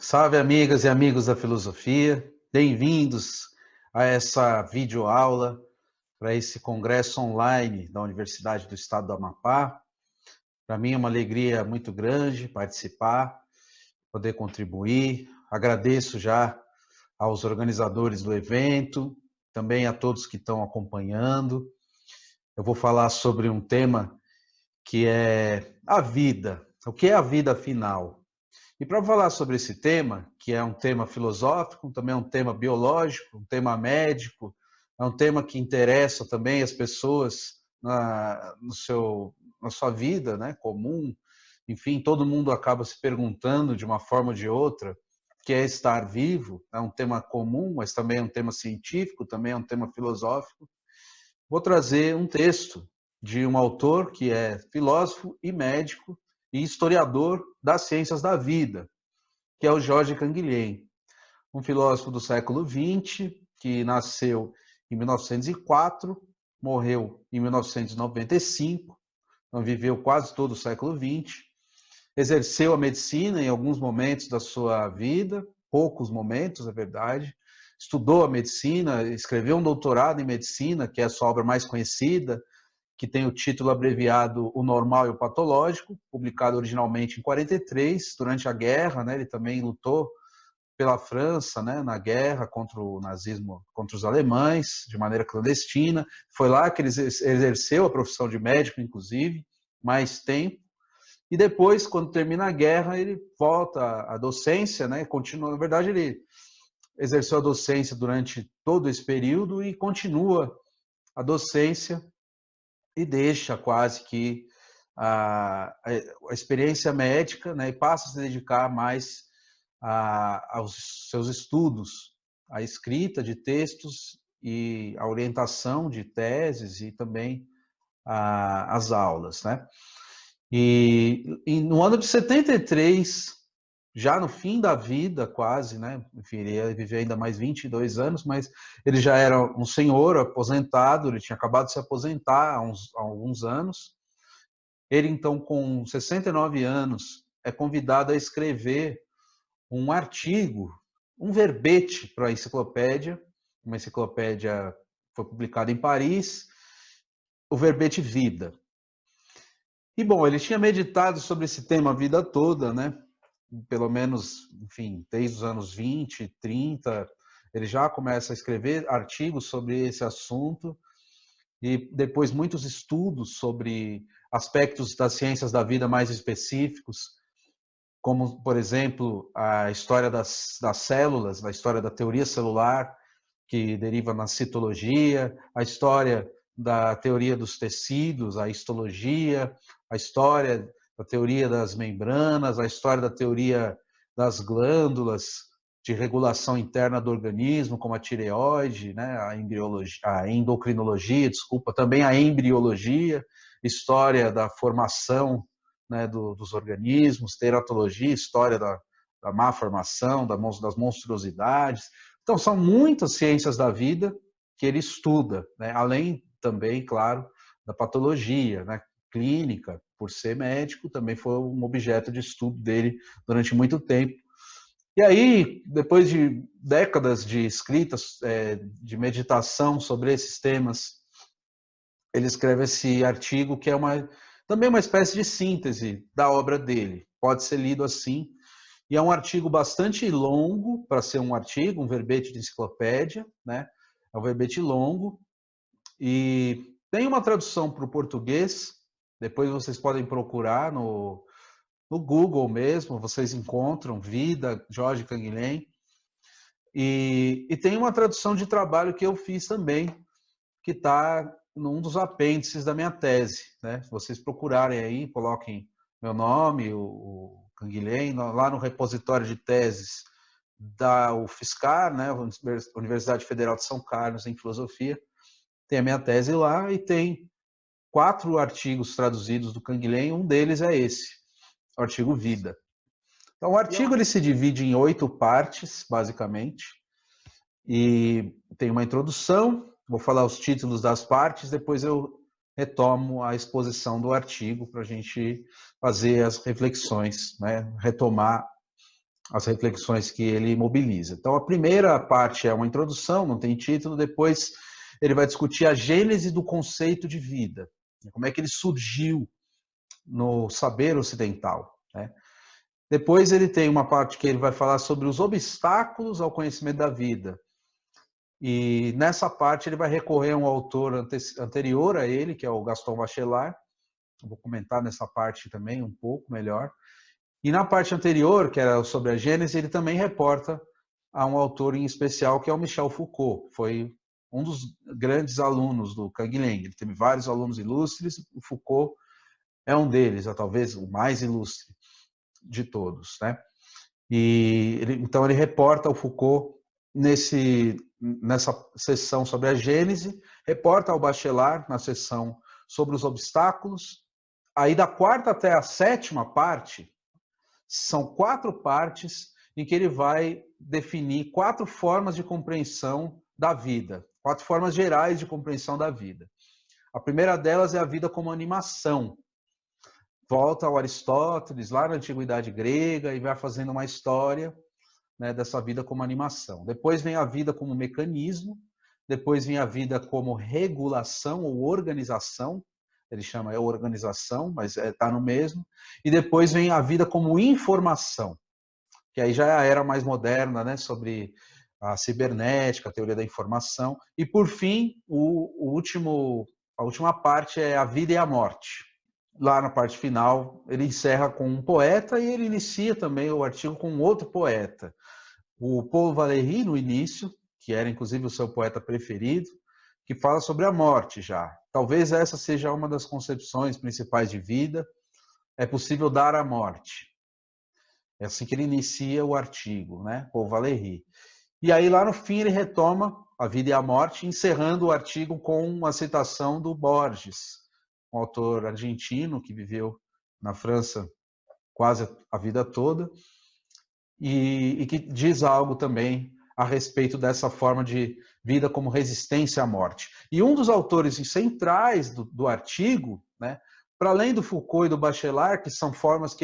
Salve, amigas e amigos da filosofia. Bem-vindos a essa videoaula para esse congresso online da Universidade do Estado do Amapá. Para mim é uma alegria muito grande participar, poder contribuir. Agradeço já aos organizadores do evento, também a todos que estão acompanhando. Eu vou falar sobre um tema que é a vida. O que é a vida afinal? E para falar sobre esse tema, que é um tema filosófico, também é um tema biológico, um tema médico, é um tema que interessa também as pessoas na sua vida, né, comum. Enfim, todo mundo acaba se perguntando de uma forma ou de outra o que é estar vivo. É um tema comum, mas também é um tema científico, também é um tema filosófico. Vou trazer um texto de um autor que é filósofo e médico e historiador das ciências da vida, que é o Georges Canguilhem, um filósofo do século XX, que nasceu em 1904, morreu em 1995, então viveu quase todo o século XX, exerceu a medicina em alguns momentos da sua vida, poucos momentos, é verdade, estudou a medicina, escreveu um doutorado em medicina, que é a sua obra mais conhecida, que tem o título abreviado O Normal e o Patológico, publicado originalmente em 43, durante a guerra, né? Ele também lutou pela França, né, na guerra contra o nazismo, contra os alemães, de maneira clandestina. Foi lá que ele exerceu a profissão de médico, inclusive, mais tempo. E depois, quando termina a guerra, ele volta à docência, né? Continua, na verdade, ele exerceu a docência durante todo esse período e continua a docência e deixa quase que a experiência médica, né, e passa a se dedicar mais aos seus estudos, à escrita de textos e à orientação de teses e também às aulas, né? E no ano de 73, já no fim da vida quase, né? Enfim, ele ia viver ainda mais 22 anos, mas ele já era um senhor aposentado, ele tinha acabado de se aposentar há alguns anos. Ele, então, com 69 anos, é convidado a escrever um artigo, um verbete para a enciclopédia, uma enciclopédia foi publicada em Paris, o verbete Vida. E, bom, ele tinha meditado sobre esse tema a vida toda, né? Pelo menos, enfim, desde os anos 20, 30, ele já começa a escrever artigos sobre esse assunto e depois muitos estudos sobre aspectos das ciências da vida mais específicos, como, por exemplo, a história das células, a história da teoria celular, que deriva na citologia, a história da teoria dos tecidos, a histologia, a história da teoria das membranas, a história da teoria das glândulas de regulação interna do organismo, como a tireoide, né, a endocrinologia, desculpa, também a embriologia, história da formação, né, dos organismos, teratologia, história da má formação, das monstruosidades. Então, são muitas ciências da vida que ele estuda, né? Além também, claro, da patologia, né? Clínica, por ser médico, também foi um objeto de estudo dele durante muito tempo. E aí, depois de décadas de escritas, de meditação sobre esses temas, ele escreve esse artigo que é também uma espécie de síntese da obra dele. Pode ser lido assim. E é um artigo bastante longo, para ser um artigo, um verbete de enciclopédia, né? É um verbete longo. E tem uma tradução para o português, depois vocês podem procurar no Google mesmo, vocês encontram Vida, Jorge Canguilhem. E tem uma tradução de trabalho que eu fiz também, que está num dos apêndices da minha tese, né? Se vocês procurarem aí, coloquem meu nome, o Canguilhem, lá no repositório de teses da UFSCar, né? Universidade Federal de São Carlos, em filosofia, tem a minha tese lá e tem 4 artigos traduzidos do Canguilhem, um deles é esse, o artigo Vida. Então, o artigo ele se divide em 8 partes, basicamente, e tem uma introdução, vou falar os títulos das partes, depois eu retomo a exposição do artigo para a gente fazer as reflexões, né? Retomar as reflexões que ele mobiliza. Então, a primeira parte é uma introdução, não tem título, depois ele vai discutir a gênese do conceito de vida, como é que ele surgiu no saber ocidental, né? Depois ele tem uma parte que ele vai falar sobre os obstáculos ao conhecimento da vida. E nessa parte ele vai recorrer a um autor anterior a ele, que é o Gaston Bachelard. Eu vou comentar nessa parte também um pouco melhor. E na parte anterior, que era sobre a Gênese, ele também reporta a um autor em especial, que é o Michel Foucault. Foi um dos grandes alunos do Canguilhem. Ele teve vários alunos ilustres, o Foucault é um deles, talvez o mais ilustre de todos, né? Então ele reporta o Foucault nessa sessão sobre a Gênese, reporta ao Bachelard na sessão sobre os obstáculos. Aí da quarta até a sétima parte, são 4 partes em que ele vai definir 4 formas de compreensão da vida, 4 formas gerais de compreensão da vida. A primeira delas é a vida como animação. Volta ao Aristóteles, lá na Antiguidade Grega, e vai fazendo uma história, né, dessa vida como animação. Depois vem a vida como mecanismo, depois vem a vida como regulação ou organização, ele chama organização, mas está no mesmo, e depois vem a vida como informação, que aí já é a era mais moderna, né, sobre a cibernética, a teoria da informação, e por fim, a última parte é a vida e a morte. Lá na parte final, ele encerra com um poeta e ele inicia também o artigo com outro poeta. O Paul Valéry, no início, que era inclusive o seu poeta preferido, que fala sobre a morte já. Talvez essa seja uma das concepções principais de vida. É possível dar a morte. É assim que ele inicia o artigo, né? Paul Valéry. E aí lá no fim ele retoma a vida e a morte, encerrando o artigo com uma citação do Borges, um autor argentino que viveu na França quase a vida toda, e que diz algo também a respeito dessa forma de vida como resistência à morte. E um dos autores centrais do artigo, né, para além do Foucault e do Bachelard, que são formas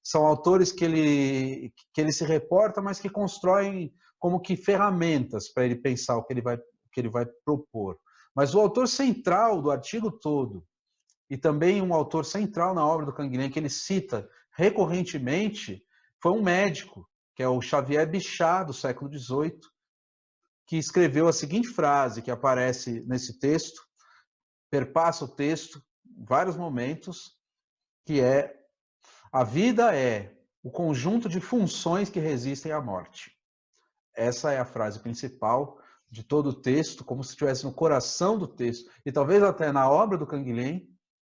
são autores que ele se reporta, mas que constroem como que ferramentas para ele pensar o que ele vai propor. Mas o autor central do artigo todo, e também um autor central na obra do Canguilhem, que ele cita recorrentemente, foi um médico, que é o Xavier Bichat, do século XVIII, que escreveu a seguinte frase, que aparece nesse texto, perpassa o texto em vários momentos, que é: a vida é o conjunto de funções que resistem à morte. Essa é a frase principal de todo o texto, como se estivesse no coração do texto, e talvez até na obra do Canguilhem,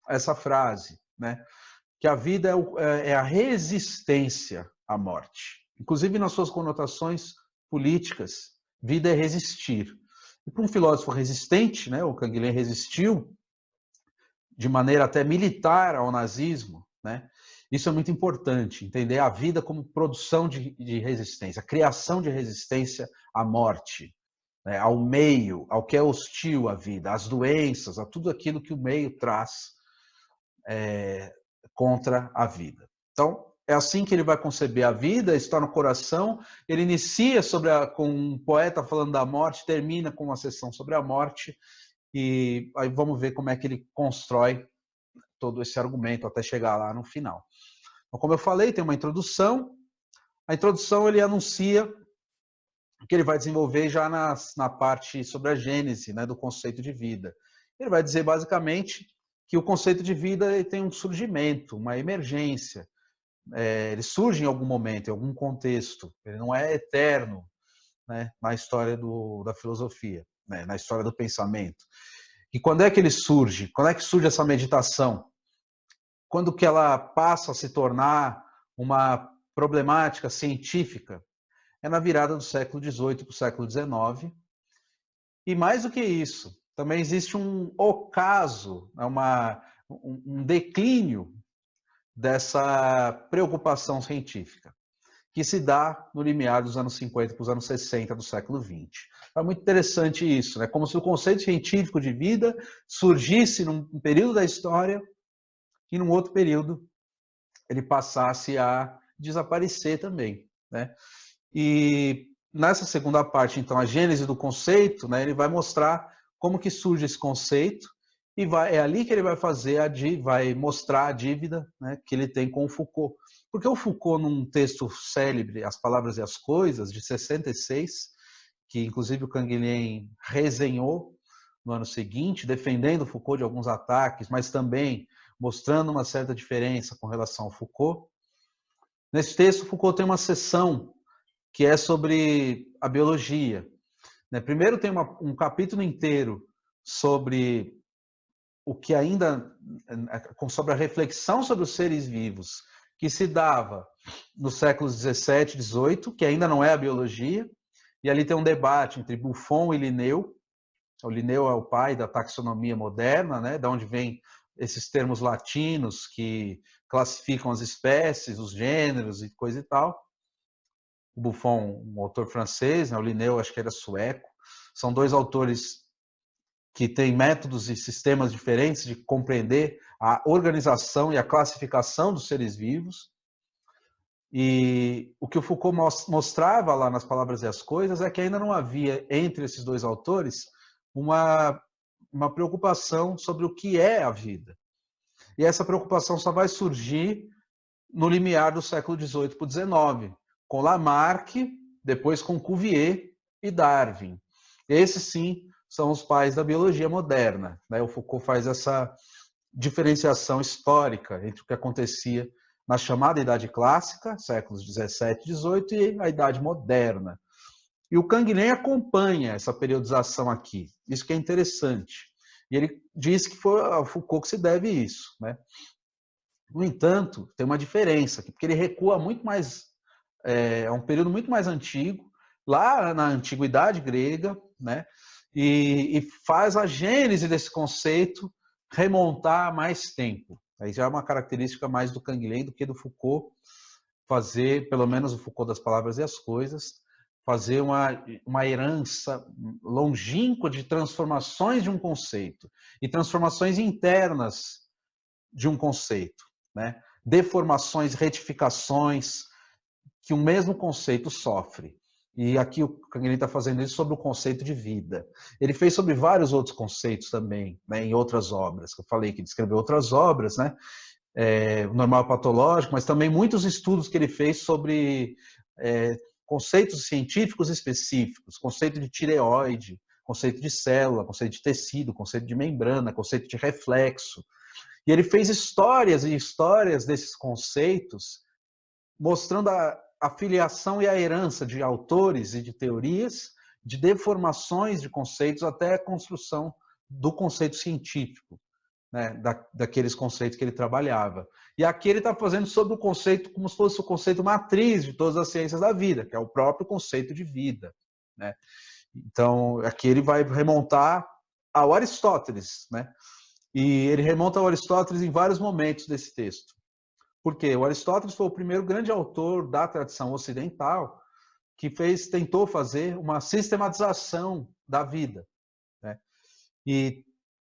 essa frase, né? Que a vida é a resistência à morte. Inclusive nas suas conotações políticas, vida é resistir. E para um filósofo resistente, né, o Canguilhem resistiu de maneira até militar ao nazismo, né? Isso é muito importante, entender a vida como produção de resistência, a criação de resistência à morte, né, ao meio, ao que é hostil à vida, às doenças, a tudo aquilo que o meio traz contra a vida. Então, é assim que ele vai conceber a vida, está no coração. Ele inicia com um poeta falando da morte, termina com uma sessão sobre a morte, e aí vamos ver como é que ele constrói todo esse argumento até chegar lá no final. Então, como eu falei, tem uma introdução. A introdução ele anuncia que ele vai desenvolver já na parte sobre a gênese, né, do conceito de vida. Ele vai dizer basicamente que o conceito de vida ele tem um surgimento, uma emergência. Ele surge em algum momento, em algum contexto. Ele não é eterno, né, na história da filosofia, né, na história do pensamento. E quando é que ele surge? Quando é que surge essa meditação? Quando que ela passa a se tornar uma problemática científica? É na virada do século XVIII para o século XIX. E mais do que isso, também existe um ocaso, um declínio dessa preocupação científica, que se dá no limiar dos anos 50 para os anos 60 do século XX. É muito interessante isso, né? Como se o conceito científico de vida surgisse num período da história e num outro período ele passasse a desaparecer também, né? E nessa segunda parte, então, a gênese do conceito, né, ele vai mostrar como que surge esse conceito e é ali que ele vai vai mostrar a dívida, né, que ele tem com o Foucault. Porque o Foucault, num texto célebre, As Palavras e as Coisas, de 66, que inclusive o Canguilhem resenhou no ano seguinte, defendendo Foucault de alguns ataques, mas também mostrando uma certa diferença com relação ao Foucault. Nesse texto, Foucault tem uma seção que é sobre a biologia. Primeiro tem um capítulo inteiro sobre o que ainda, sobre a reflexão sobre os seres vivos, que se dava nos séculos 17, 18, que ainda não é a biologia, e ali tem um debate entre Buffon e Linneu. O Linneu é o pai da taxonomia moderna, né, de onde vem esses termos latinos que classificam as espécies, os gêneros e coisa e tal. O Buffon, um autor francês, né, o Linneu acho que era sueco. São dois autores que têm métodos e sistemas diferentes de compreender a organização e a classificação dos seres vivos. E o que o Foucault mostrava lá nas Palavras e as Coisas é que ainda não havia, entre esses dois autores, uma preocupação sobre o que é a vida. E essa preocupação só vai surgir no limiar do século XVIII para o XIX, com Lamarck, depois com Cuvier e Darwin. Esses, sim, são os pais da biologia moderna. O Foucault faz essa diferenciação histórica entre o que acontecia na chamada Idade Clássica, séculos 17 e 18, e a Idade Moderna. E o Canguilhem acompanha essa periodização aqui. Isso que é interessante. E ele diz que foi ao Foucault que se deve isso, né? No entanto, tem uma diferença aqui, porque ele recua muito mais, é um período muito mais antigo, lá na antiguidade grega, né? E faz a gênese desse conceito remontar a mais tempo. Aí já é uma característica mais do Canguilhem do que do Foucault, fazer, pelo menos o Foucault das Palavras e as Coisas, fazer uma herança longínqua de transformações de um conceito e transformações internas de um conceito, né? Deformações, retificações que o mesmo conceito sofre. E aqui o Canguilhem está fazendo isso sobre o conceito de vida. Ele fez sobre vários outros conceitos também, né, em outras obras, que eu falei que ele escreveu outras obras, né, o normal patológico, mas também muitos estudos que ele fez sobre conceitos científicos específicos, conceito de tireoide, conceito de célula, conceito de tecido, conceito de membrana, conceito de reflexo. E ele fez histórias e histórias desses conceitos, mostrando a filiação e a herança de autores e de teorias, de deformações de conceitos até a construção do conceito científico, né, daqueles conceitos que ele trabalhava. E aqui ele está fazendo sobre o conceito como se fosse o conceito matriz de todas as ciências da vida, que é o próprio conceito de vida, né? Então, aqui ele vai remontar ao Aristóteles, né? E ele remonta ao Aristóteles em vários momentos desse texto. Por quê? O Aristóteles foi o primeiro grande autor da tradição ocidental que tentou fazer uma sistematização da vida, né? E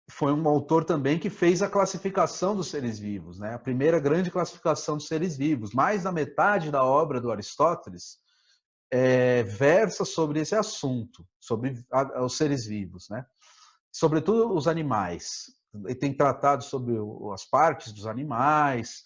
foi um autor também que fez a classificação dos seres vivos, né? A primeira grande classificação dos seres vivos. Mais da metade da obra do Aristóteles versa sobre esse assunto, sobre os seres vivos, né? Sobretudo os animais. Ele tem tratado sobre as partes dos animais,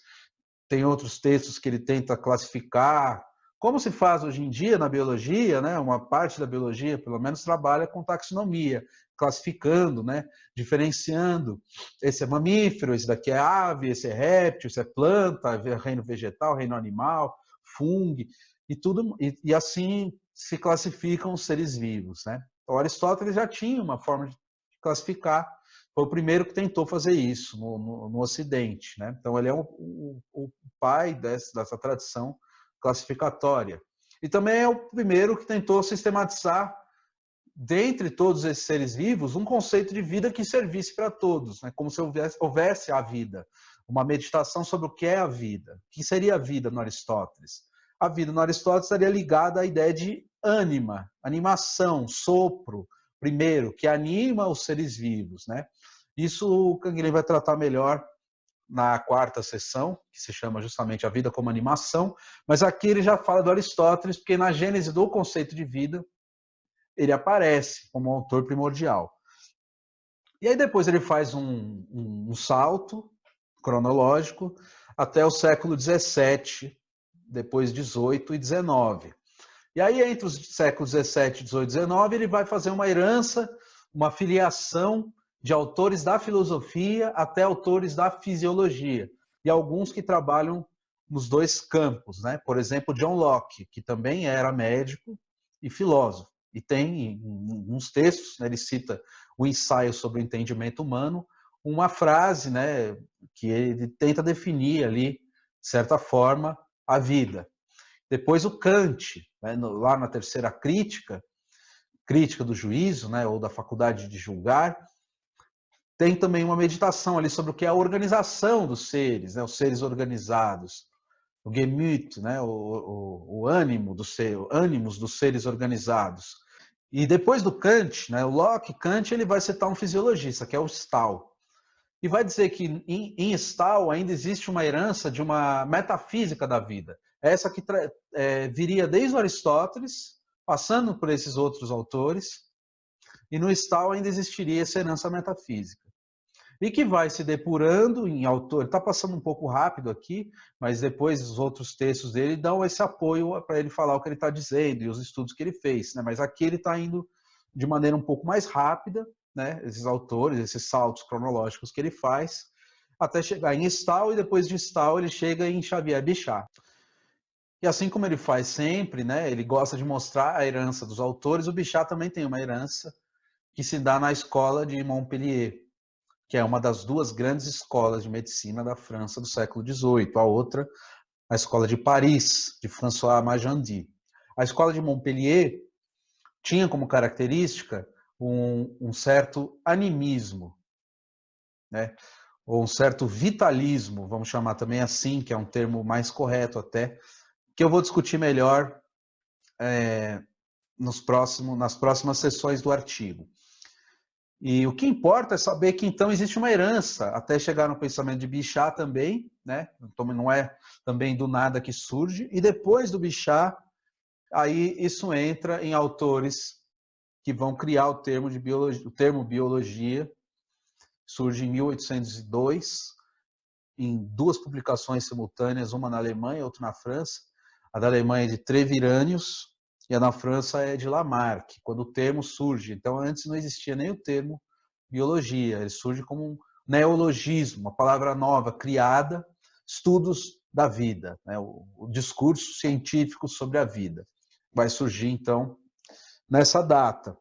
tem outros textos que ele tenta classificar, como se faz hoje em dia na biologia, né? Uma parte da biologia, pelo menos, trabalha com taxonomia, classificando, né? Diferenciando. Esse é mamífero, esse daqui é ave, esse é réptil, esse é planta, reino vegetal, reino animal, fungo, e tudo, e assim se classificam os seres vivos, né? O Aristóteles já tinha uma forma de classificar, foi o primeiro que tentou fazer isso no Ocidente, né? Então ele é o pai dessa tradição classificatória. E também é o primeiro que tentou sistematizar, dentre todos esses seres vivos, um conceito de vida que servisse para todos, né? Como se houvesse a vida, uma meditação sobre o que é a vida. O que seria a vida no Aristóteles? A vida no Aristóteles estaria ligada à ideia de ânima, animação, sopro, primeiro, que anima os seres vivos, né? Isso o Canguilhem vai tratar melhor na quarta sessão, que se chama justamente A Vida como Animação, mas aqui ele já fala do Aristóteles, porque na gênese do conceito de vida, ele aparece como autor primordial. E aí depois ele faz um salto cronológico até o século XVII, depois XVIII e XIX. E aí, entre os séculos XVII, XVIII e XIX, ele vai fazer uma herança, uma filiação de autores da filosofia até autores da fisiologia, e alguns que trabalham nos dois campos, né? Por exemplo, John Locke, que também era médico e filósofo, e tem uns textos, né, ele cita o Ensaio sobre o Entendimento Humano, uma frase, né, que ele tenta definir ali, de certa forma, a vida. Depois o Kant, né, lá na terceira crítica, crítica do juízo, né, ou da faculdade de julgar, tem também uma meditação ali sobre o que é a organização dos seres, né, os seres organizados, o Gemüt, né, o ânimo do ser, ânimos dos seres organizados. E depois do Kant, né, o Locke, Kant, ele vai citar um fisiologista, que é o Stahl, e vai dizer que em Stahl ainda existe uma herança de uma metafísica da vida, essa que viria desde o Aristóteles, passando por esses outros autores, e no Stahl ainda existiria essa herança metafísica. E que vai se depurando em autor. Está passando um pouco rápido aqui, mas depois os outros textos dele dão esse apoio para ele falar o que ele está dizendo e os estudos que ele fez, né? Mas aqui ele está indo de maneira um pouco mais rápida, né? Esses autores, esses saltos cronológicos que ele faz, até chegar em Stahl, e depois de Stahl ele chega em Xavier Bichat. E assim como ele faz sempre, né? Ele gosta de mostrar a herança dos autores, o Bichat também tem uma herança que se dá na escola de Montpellier, que é uma das duas grandes escolas de medicina da França do século XVIII. A outra, a escola de Paris, de François Magendie. A escola de Montpellier tinha como característica um certo animismo, né? Ou um certo vitalismo, vamos chamar também assim, que é um termo mais correto até, que eu vou discutir melhor nas próximas sessões do artigo. E o que importa é saber que então existe uma herança, até chegar no pensamento de Bichat também, né? Então não é também do nada que surge, e depois do Bichat, aí isso entra em autores que vão criar o termo de biologia, o termo biologia, surge em 1802, em duas publicações simultâneas, uma na Alemanha e outra na França. A da Alemanha é de Treviranius e a na França é de Lamarck, quando o termo surge. Então, antes não existia nem o termo biologia, ele surge como um neologismo, uma palavra nova, criada, estudos da vida, né? O discurso científico sobre a vida. Vai surgir, então, nessa data.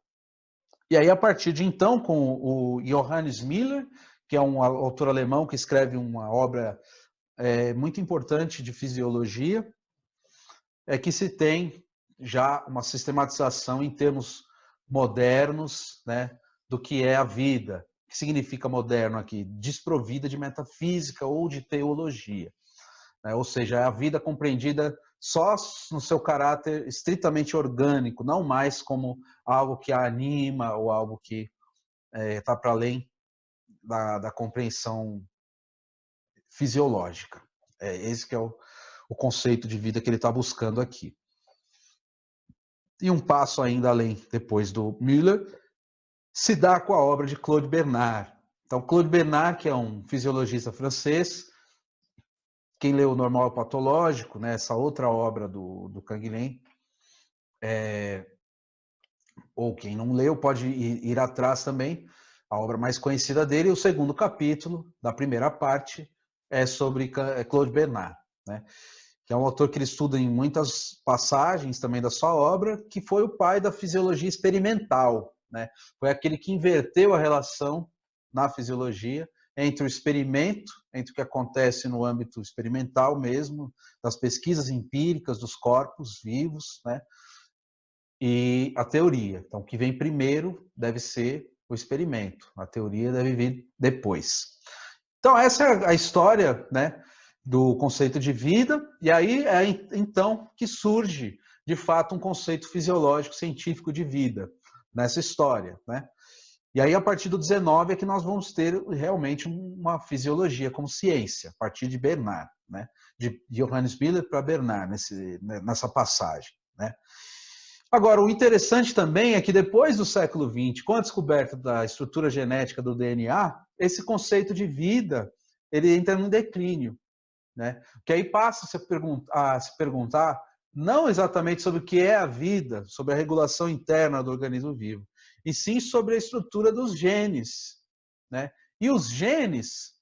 E aí, a partir de então, com o Johannes Miller, que é um autor alemão que escreve uma obra muito importante de fisiologia, é que se tem já uma sistematização em termos modernos, né, do que é a vida. O que significa moderno aqui? Desprovida de metafísica ou de teologia, né? Ou seja, é a vida compreendida só no seu caráter estritamente orgânico, não mais como algo que a anima ou algo que está para além da compreensão fisiológica. Esse que é o conceito de vida que ele está buscando aqui. E um passo ainda além, depois do Müller, se dá com a obra de Claude Bernard. Então, Claude Bernard, que é um fisiologista francês, quem leu o Normal Patológico, né, essa outra obra do Canguilhem, ou quem não leu pode ir atrás também, a obra mais conhecida dele, o segundo capítulo da primeira parte é sobre Claude Bernard, né? Que é um autor que ele estuda em muitas passagens também da sua obra, que foi o pai da fisiologia experimental, né? Foi aquele que inverteu a relação na fisiologia entre o experimento, entre o que acontece no âmbito experimental mesmo, das pesquisas empíricas dos corpos vivos, né? E a teoria. Então, o que vem primeiro deve ser o experimento, a teoria deve vir depois. Então, essa é a história, né, do conceito de vida, e aí é então que surge, de fato, um conceito fisiológico científico de vida nessa história, né? E aí, a partir do 19, é que nós vamos ter realmente uma fisiologia como ciência, a partir de Bernard, né? De Johannes Müller para Bernard, nessa passagem, né? Agora, o interessante também é que depois do século XX, com a descoberta da estrutura genética do DNA, esse conceito de vida ele entra num declínio, né? Que aí passa a se perguntar não exatamente sobre o que é a vida, sobre a regulação interna do organismo vivo, e sim sobre a estrutura dos genes, né? E os genes,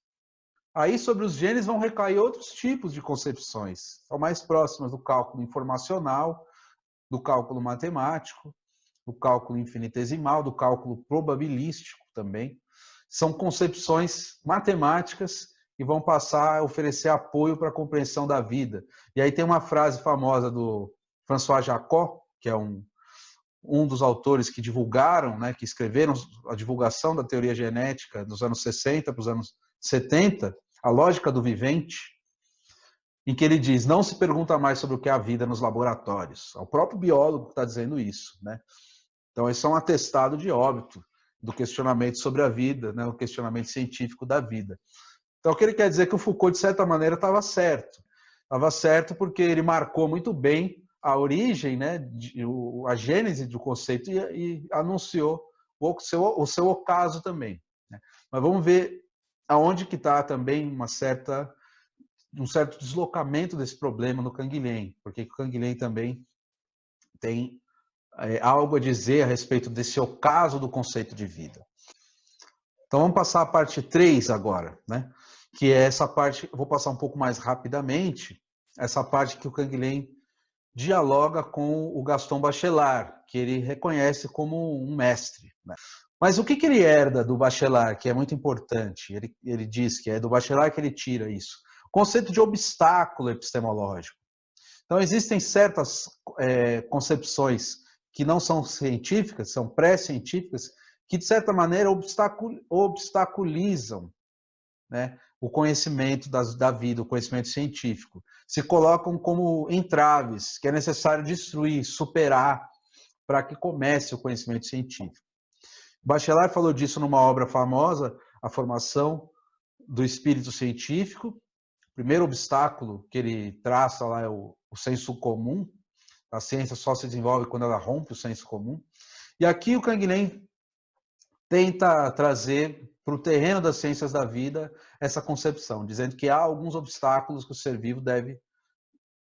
aí sobre os genes vão recair outros tipos de concepções, são mais próximas do cálculo informacional, do cálculo matemático, do cálculo infinitesimal, do cálculo probabilístico também. São concepções matemáticas que vão passar a oferecer apoio para a compreensão da vida. E aí tem uma frase famosa do François Jacob, que é um dos autores que divulgaram, né, que escreveram a divulgação da teoria genética dos anos 60 para os anos 70, A Lógica do Vivente, em que ele diz, não se pergunta mais sobre o que é a vida nos laboratórios. É o próprio biólogo que está dizendo isso, né? Então, esse é um atestado de óbito do questionamento sobre a vida, né? O questionamento científico da vida. Então, o que ele quer dizer é que o Foucault, de certa maneira, estava certo. Estava certo porque ele marcou muito bem a origem, né, a gênese do conceito e anunciou o seu ocaso também, né? Mas vamos ver aonde que está também um certo deslocamento desse problema no Canguilhem, porque o Canguilhem também tem algo a dizer a respeito desse ocaso do conceito de vida. Então vamos passar a parte 3 agora, né? Que é essa parte, eu vou passar um pouco mais rapidamente, essa parte que o Canguilhem dialoga com o Gaston Bachelard, que ele reconhece como um mestre, né? Mas o que ele herda do Bachelard, que é muito importante? Ele diz que é do Bachelard que ele tira isso. O conceito de obstáculo epistemológico. Então, existem certas concepções que não são científicas, são pré-científicas, que, de certa maneira, obstaculizam, né, o conhecimento da vida, o conhecimento científico. Se colocam como entraves, que é necessário destruir, superar, para que comece o conhecimento científico. Bachelard falou disso numa obra famosa, A Formação do Espírito Científico. O primeiro obstáculo que ele traça lá é o senso comum. A ciência só se desenvolve quando ela rompe o senso comum. E aqui o Canguilhem tenta trazer para o terreno das ciências da vida essa concepção, dizendo que há alguns obstáculos que o ser vivo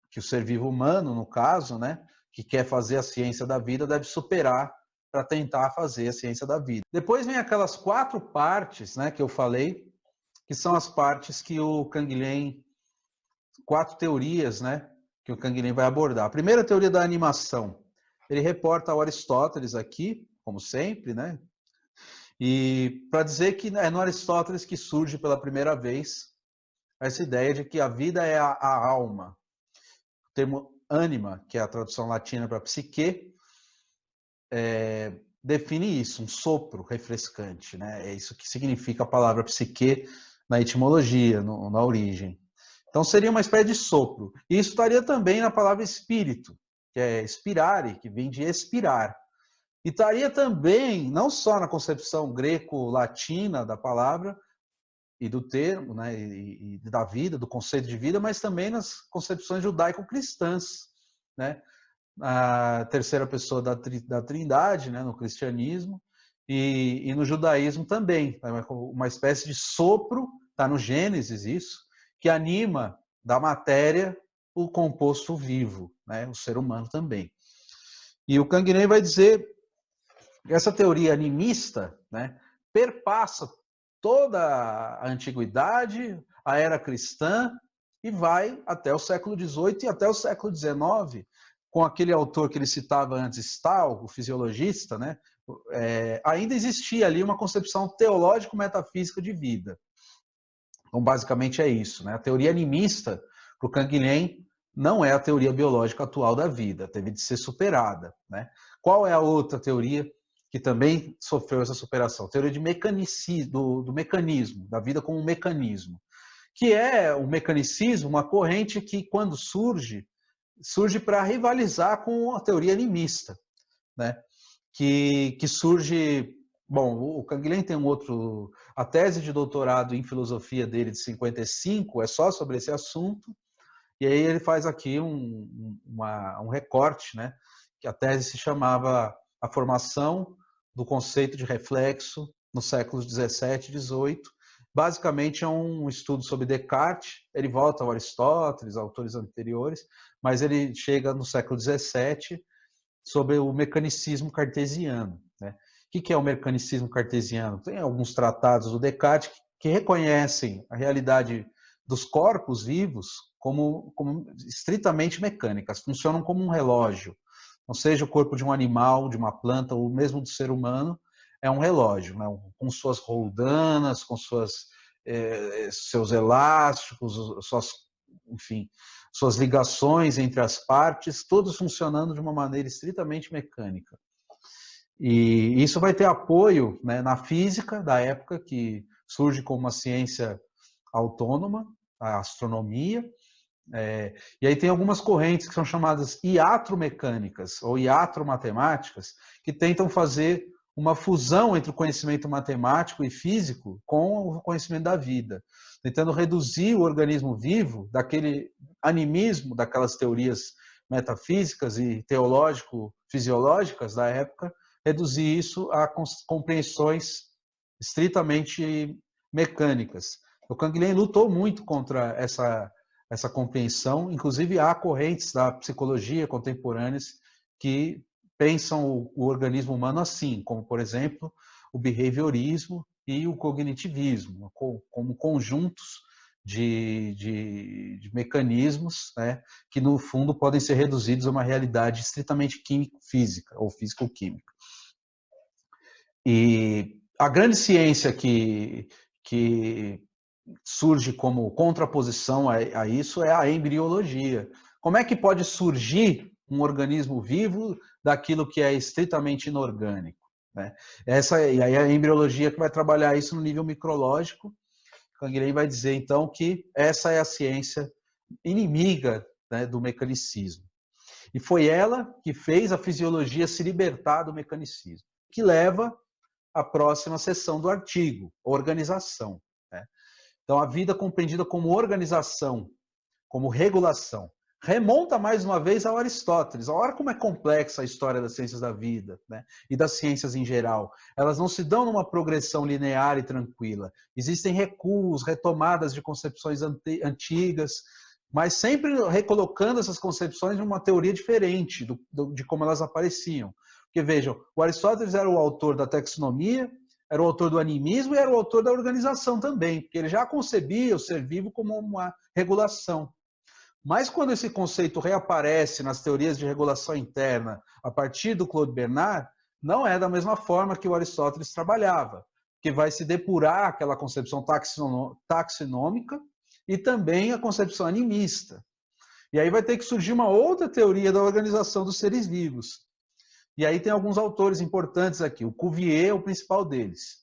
que o ser vivo humano, no caso, né, que quer fazer a ciência da vida, deve superar para tentar fazer a ciência da vida. Depois vem aquelas 4 partes, né, que eu falei, que são as partes que o Canguilhem, 4 teorias, né, que o Canguilhem vai abordar. A primeira teoria da animação, ele reporta ao Aristóteles aqui, como sempre, né, e para dizer que é no Aristóteles que surge pela primeira vez essa ideia de que a vida é a alma. O termo ânima, que é a tradução latina para psique, define isso, um sopro refrescante, né? É isso que significa a palavra psique na etimologia, na origem. Então seria uma espécie de sopro. E isso estaria também na palavra espírito, que é spirare, que vem de expirar. E estaria também, não só na concepção greco-latina da palavra e do termo, né, e da vida, do conceito de vida, mas também nas concepções judaico-cristãs, né? A terceira pessoa da Trindade, né, no cristianismo, e no judaísmo também. Uma espécie de sopro, está no Gênesis isso, que anima da matéria o composto vivo, né, o ser humano também. E o Canguilhem vai dizer que essa teoria animista, né, perpassa toda a antiguidade, a era cristã, e vai até o século XVIII e até o século XIX, com aquele autor que ele citava antes, Stahl, o fisiologista, né, ainda existia ali uma concepção teológico-metafísica de vida. Então, basicamente é isso, né? A teoria animista, para o Canguilhem, não é a teoria biológica atual da vida, teve de ser superada, né? Qual é a outra teoria que também sofreu essa superação? A teoria de do mecanismo, da vida como um mecanismo, que é o mecanicismo, uma corrente que, quando surge para rivalizar com a teoria animista, né? Que surge Bom, o Canguilhem tem um outro... A tese de doutorado em filosofia dele, de 55, é só sobre esse assunto. E aí ele faz aqui um recorte, né? Que a tese se chamava A Formação do Conceito de Reflexo nos séculos 17 e 18. Basicamente é um estudo sobre Descartes, ele volta ao Aristóteles, autores anteriores, mas ele chega no século 17 sobre o mecanicismo cartesiano, né? O que é o mecanicismo cartesiano? Tem alguns tratados do Descartes que reconhecem a realidade dos corpos vivos como estritamente mecânicas, funcionam como um relógio. Não seja o corpo de um animal, de uma planta, ou mesmo do ser humano, é um relógio, né? Com suas roldanas, com seus elásticos, enfim, suas ligações entre as partes, todos funcionando de uma maneira estritamente mecânica. E isso vai ter apoio, né, na física da época, que surge como uma ciência autônoma, a astronomia. E aí tem algumas correntes que são chamadas iatromecânicas ou iatromatemáticas, que tentam fazer uma fusão entre o conhecimento matemático e físico com o conhecimento da vida, tentando reduzir o organismo vivo daquele animismo, daquelas teorias metafísicas e teológico-fisiológicas da época, reduzir isso a compreensões estritamente mecânicas. O Canguilhem lutou muito contra essa compreensão, inclusive há correntes da psicologia contemporâneas que pensam o organismo humano assim, como, por exemplo, o behaviorismo e o cognitivismo, como conjuntos de mecanismos, né, que, no fundo, podem ser reduzidos a uma realidade estritamente químico-física ou físico-química. E a grande ciência que surge como contraposição a isso é a embriologia. Como é que pode surgir um organismo vivo daquilo que é estritamente inorgânico, né? E aí a embriologia que vai trabalhar isso no nível micrológico. Canguilhem vai dizer, então, que essa é a ciência inimiga, né, do mecanicismo. E foi ela que fez a fisiologia se libertar do mecanicismo, que leva à próxima seção do artigo, organização, né? Então, a vida compreendida como organização, como regulação, remonta mais uma vez ao Aristóteles. Olha como é complexa a história das ciências da vida, né? E das ciências em geral. Elas não se dão numa progressão linear e tranquila. Existem recuos, retomadas de concepções antigas, mas sempre recolocando essas concepções em uma teoria diferente de como elas apareciam. Porque, vejam, o Aristóteles era o autor da taxonomia, era o autor do animismo e era o autor da organização também, porque ele já concebia o ser vivo como uma regulação. Mas quando esse conceito reaparece nas teorias de regulação interna a partir do Claude Bernard, não é da mesma forma que o Aristóteles trabalhava, que vai se depurar aquela concepção taxonômica e também a concepção animista. E aí vai ter que surgir uma outra teoria da organização dos seres vivos. E aí tem alguns autores importantes aqui. O Cuvier é o principal deles.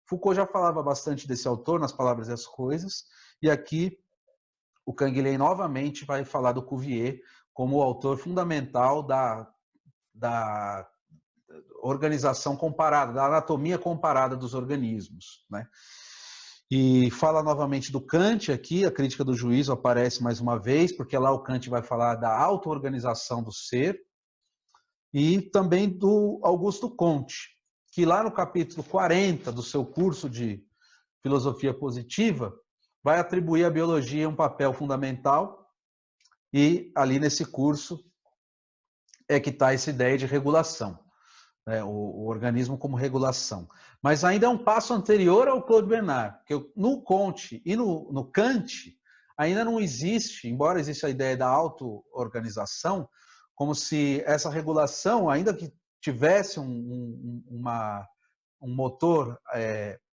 Foucault já falava bastante desse autor nas Palavras e as Coisas, e aqui o Canguilhem novamente vai falar do Cuvier como o autor fundamental da organização comparada, da anatomia comparada dos organismos, né? E fala novamente do Kant aqui, a crítica do juízo aparece mais uma vez, porque lá o Kant vai falar da auto-organização do ser, e também do Augusto Comte, que lá no capítulo 40 do seu curso de filosofia positiva, vai atribuir à biologia um papel fundamental, e ali nesse curso é que está essa ideia de regulação, né? O organismo como regulação. Mas ainda é um passo anterior ao Claude Bernard, porque no Comte e no Kant ainda não existe, embora exista a ideia da auto-organização, como se essa regulação, ainda que tivesse um motor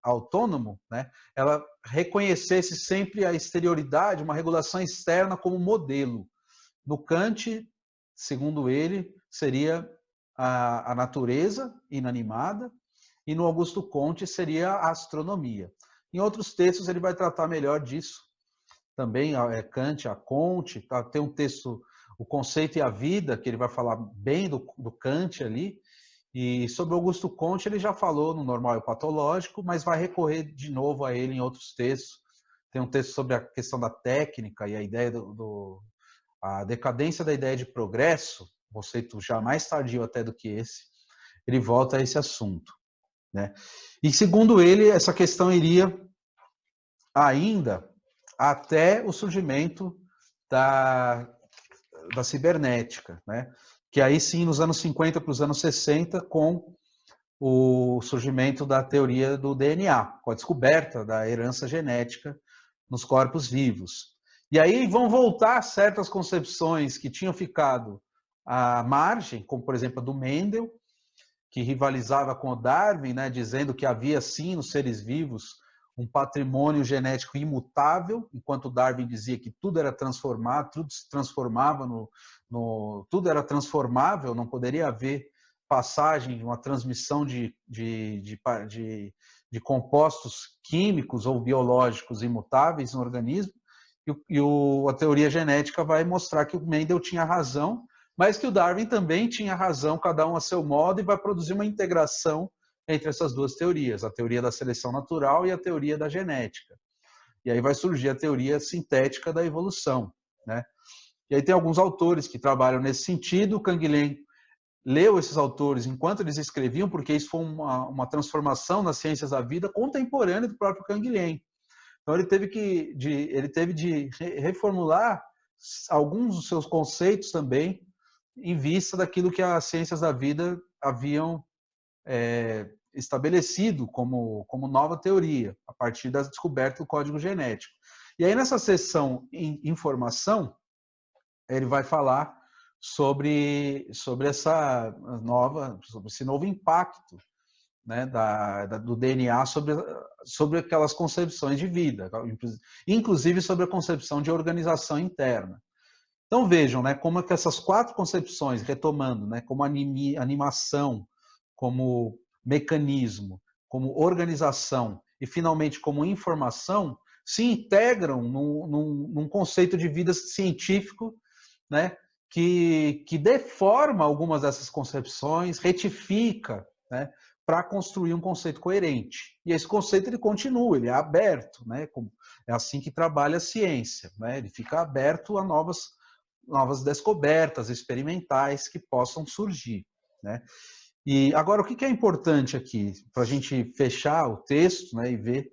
autônomo, né, ela reconhecesse sempre a exterioridade, uma regulação externa como modelo. No Kant, segundo ele, seria a natureza inanimada, e no Augusto Comte seria a astronomia. Em outros textos ele vai tratar melhor disso. Também Kant, a Comte, tem um texto, O Conceito e a Vida, que ele vai falar bem do Kant ali, E sobre Augusto Comte ele já falou no Normal e o Patológico, mas vai recorrer de novo a ele em outros textos. Tem um texto sobre a questão da técnica e a ideia a decadência da ideia de progresso, conceito já mais tardio até do que esse, ele volta a esse assunto, né? E segundo ele, essa questão iria ainda até o surgimento da cibernética, né? Que aí sim, nos anos 50 para os anos 60, com o surgimento da teoria do DNA, com a descoberta da herança genética nos corpos vivos. E aí vão voltar certas concepções que tinham ficado à margem, como por exemplo a do Mendel, que rivalizava com o Darwin, né, dizendo que havia sim nos seres vivos um patrimônio genético imutável, enquanto Darwin dizia que tudo era transformado, tudo se transformava tudo era transformável, não poderia haver passagem, uma transmissão de compostos químicos ou biológicos imutáveis no organismo, a teoria genética vai mostrar que o Mendel tinha razão, mas que o Darwin também tinha razão, cada um a seu modo, e vai produzir uma integração entre essas duas teorias, a teoria da seleção natural e a teoria da genética. E aí vai surgir a teoria sintética da evolução, né? E aí tem alguns autores que trabalham nesse sentido. O Canguilhem leu esses autores enquanto eles escreviam, porque isso foi uma transformação nas ciências da vida contemporânea do próprio Canguilhem. Então ele teve de reformular alguns dos seus conceitos também em vista daquilo que as ciências da vida haviam estabelecido como nova teoria, a partir da descoberta do código genético. E aí nessa seção em informação, ele vai falar sobre esse novo impacto, né, do DNA sobre aquelas concepções de vida, inclusive sobre a concepção de organização interna. Então vejam, né, como é que essas quatro concepções, retomando, né, como animação, como mecanismo, como organização e finalmente como informação, se integram num conceito de vida científico, né, que deforma algumas dessas concepções, retifica, né, para construir um conceito coerente. E esse conceito ele continua, ele é aberto, né, é assim que trabalha a ciência, né, ele fica aberto a novas descobertas experimentais que possam surgir, né? E agora, o que é importante aqui, para a gente fechar o texto, né, e ver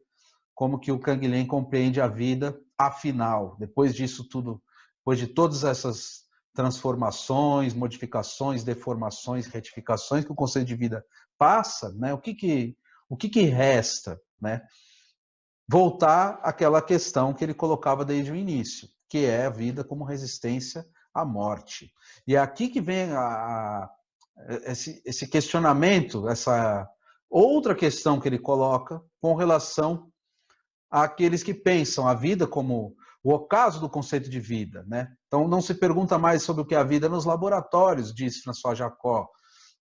como que o Canguilhem compreende a vida, afinal, depois disso tudo, depois de todas essas transformações, modificações, deformações, retificações que o conceito de vida passa, né, o que resta, né? Voltar àquela questão que ele colocava desde o início, que é a vida como resistência à morte. E é aqui que vem esse questionamento, essa outra questão que ele coloca com relação àqueles que pensam a vida como o ocaso do conceito de vida, né? Então não se pergunta mais sobre o que é a vida nos laboratórios, diz François Jacob.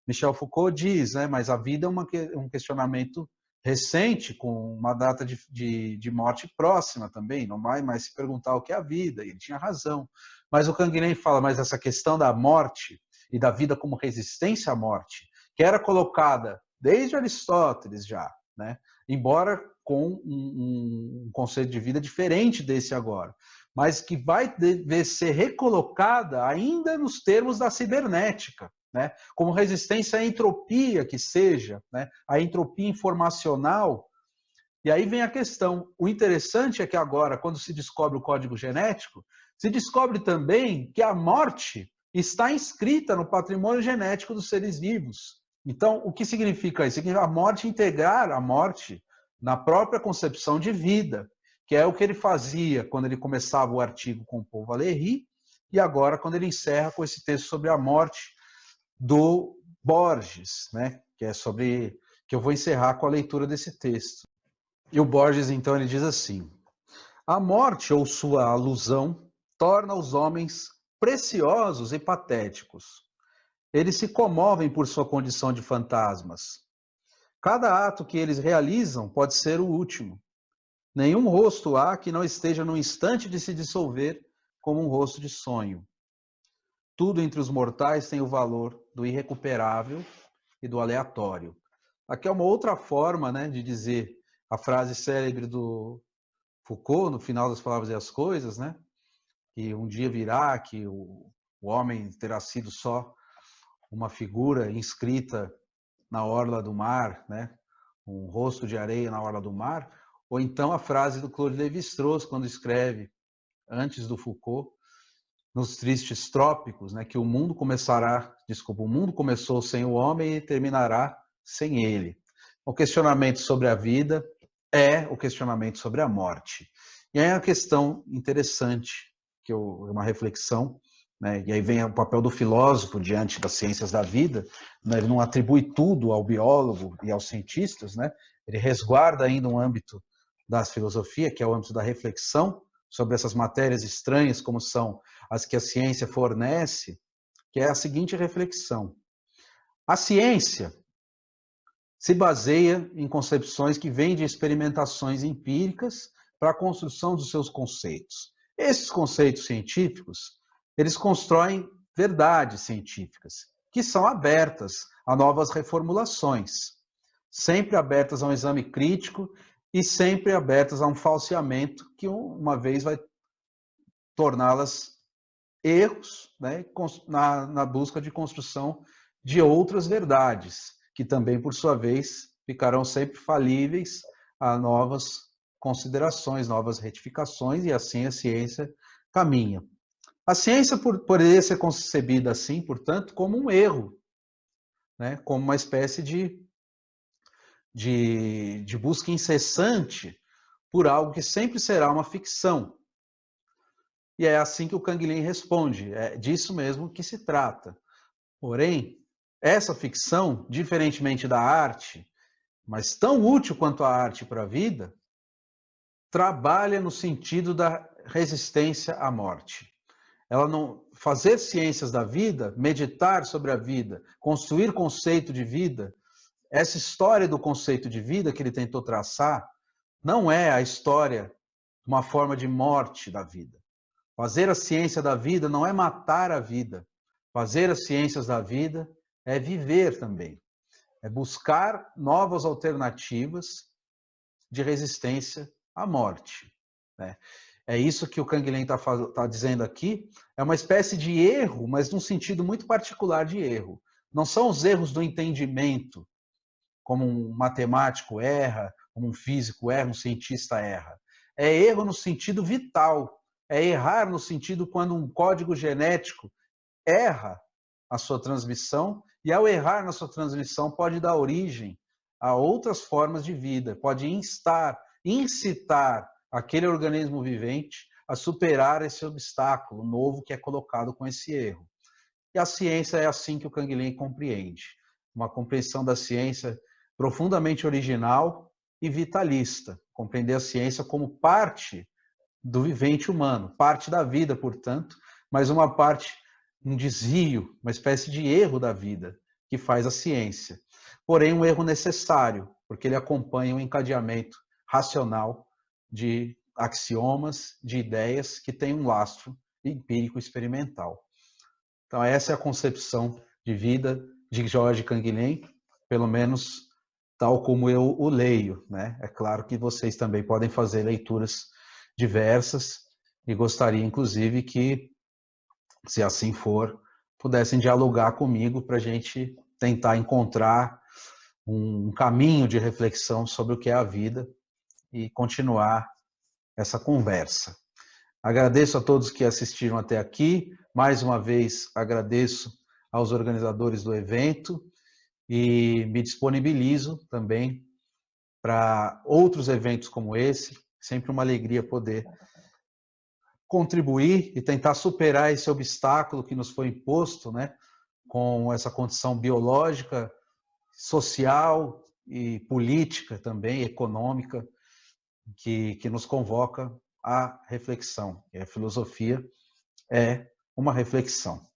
Michel Foucault diz, né? Mas a vida é um questionamento recente, com uma data de morte próxima também, não vai mais se perguntar o que é a vida, e ele tinha razão. Mas o Canguilhem fala, mas essa questão da morte e da vida como resistência à morte, que era colocada desde Aristóteles já, né? Embora com um conceito de vida diferente desse agora, mas que vai dever ser recolocada ainda nos termos da cibernética, né? Como resistência à entropia que seja, né? A entropia informacional. E aí vem a questão. O interessante é que agora, quando se descobre o código genético, se descobre também que a morte está inscrita no patrimônio genético dos seres vivos. Então, o que significa isso? Significa a morte, integrar a morte na própria concepção de vida, que é o que ele fazia quando ele começava o artigo com o Paul Valéry, e agora quando ele encerra com esse texto sobre a morte do Borges, né? Que é sobre que eu vou encerrar com a leitura desse texto. E o Borges, então, ele diz assim: a morte ou sua alusão torna os homens preciosos e patéticos. Eles se comovem por sua condição de fantasmas. Cada ato que eles realizam pode ser o último. Nenhum rosto há que não esteja no instante de se dissolver como um rosto de sonho. Tudo entre os mortais tem o valor do irrecuperável e do aleatório. Aqui é uma outra forma, né, de dizer a frase célebre do Foucault, no final das Palavras e as Coisas, né, que um dia virá que o homem terá sido só uma figura inscrita na orla do mar, né, um rosto de areia na orla do mar, ou então a frase do Claude Lévi-Strauss, quando escreve, antes do Foucault, nos Tristes Trópicos, né, que o mundo começou sem o homem e terminará sem ele. O questionamento sobre a vida é o questionamento sobre a morte. E aí é uma questão interessante, uma reflexão, né, e aí vem o papel do filósofo diante das ciências da vida, né, ele não atribui tudo ao biólogo e aos cientistas, né, ele resguarda ainda um âmbito da filosofia, que é o âmbito da reflexão sobre essas matérias estranhas, como são as que a ciência fornece, que é a seguinte reflexão. A ciência se baseia em concepções que vêm de experimentações empíricas para a construção dos seus conceitos. Esses conceitos científicos, eles constroem verdades científicas, que são abertas a novas reformulações, sempre abertas a um exame crítico e sempre abertas a um falseamento que uma vez vai torná-las erros, né, na busca de construção de outras verdades, que também, por sua vez, ficarão sempre falíveis a novas considerações, novas retificações, e assim a ciência caminha. A ciência poderia ser concebida assim, portanto, como um erro, né, como uma espécie de busca incessante por algo que sempre será uma ficção. E é assim que o Canguilhem responde, é disso mesmo que se trata. Porém, essa ficção, diferentemente da arte, mas tão útil quanto a arte para a vida, trabalha no sentido da resistência à morte. Ela não fazer ciências da vida, meditar sobre a vida, construir conceito de vida, essa história do conceito de vida que ele tentou traçar, não é a história de uma forma de morte da vida. Fazer a ciência da vida não é matar a vida. Fazer as ciências da vida é viver também. É buscar novas alternativas de resistência à morte. Né? É isso que o Canguilhem está dizendo aqui. É uma espécie de erro, mas num sentido muito particular de erro. Não são os erros do entendimento, como um matemático erra, como um físico erra, um cientista erra. É erro no sentido vital. É errar no sentido quando um código genético erra a sua transmissão, e ao errar na sua transmissão pode dar origem a outras formas de vida, pode incitar aquele organismo vivente a superar esse obstáculo novo que é colocado com esse erro. E a ciência é assim que o Canguilhem compreende, uma compreensão da ciência profundamente original e vitalista, compreender a ciência como parte do vivente humano, parte da vida, portanto, mas uma parte, um desvio, uma espécie de erro da vida que faz a ciência. Porém, um erro necessário, porque ele acompanha um encadeamento racional de axiomas, de ideias que tem um lastro empírico experimental. Então, essa é a concepção de vida de Georges Canguilhem, pelo menos tal como eu o leio, né? É claro que vocês também podem fazer leituras diversas e gostaria, inclusive, que, se assim for, pudessem dialogar comigo para a gente tentar encontrar um caminho de reflexão sobre o que é a vida e continuar essa conversa. Agradeço a todos que assistiram até aqui. Mais uma vez, agradeço aos organizadores do evento e me disponibilizo também para outros eventos como esse. Sempre uma alegria poder contribuir e tentar superar esse obstáculo que nos foi imposto, né, com essa condição biológica, social e política também, econômica, que nos convoca à reflexão. E a filosofia é uma reflexão.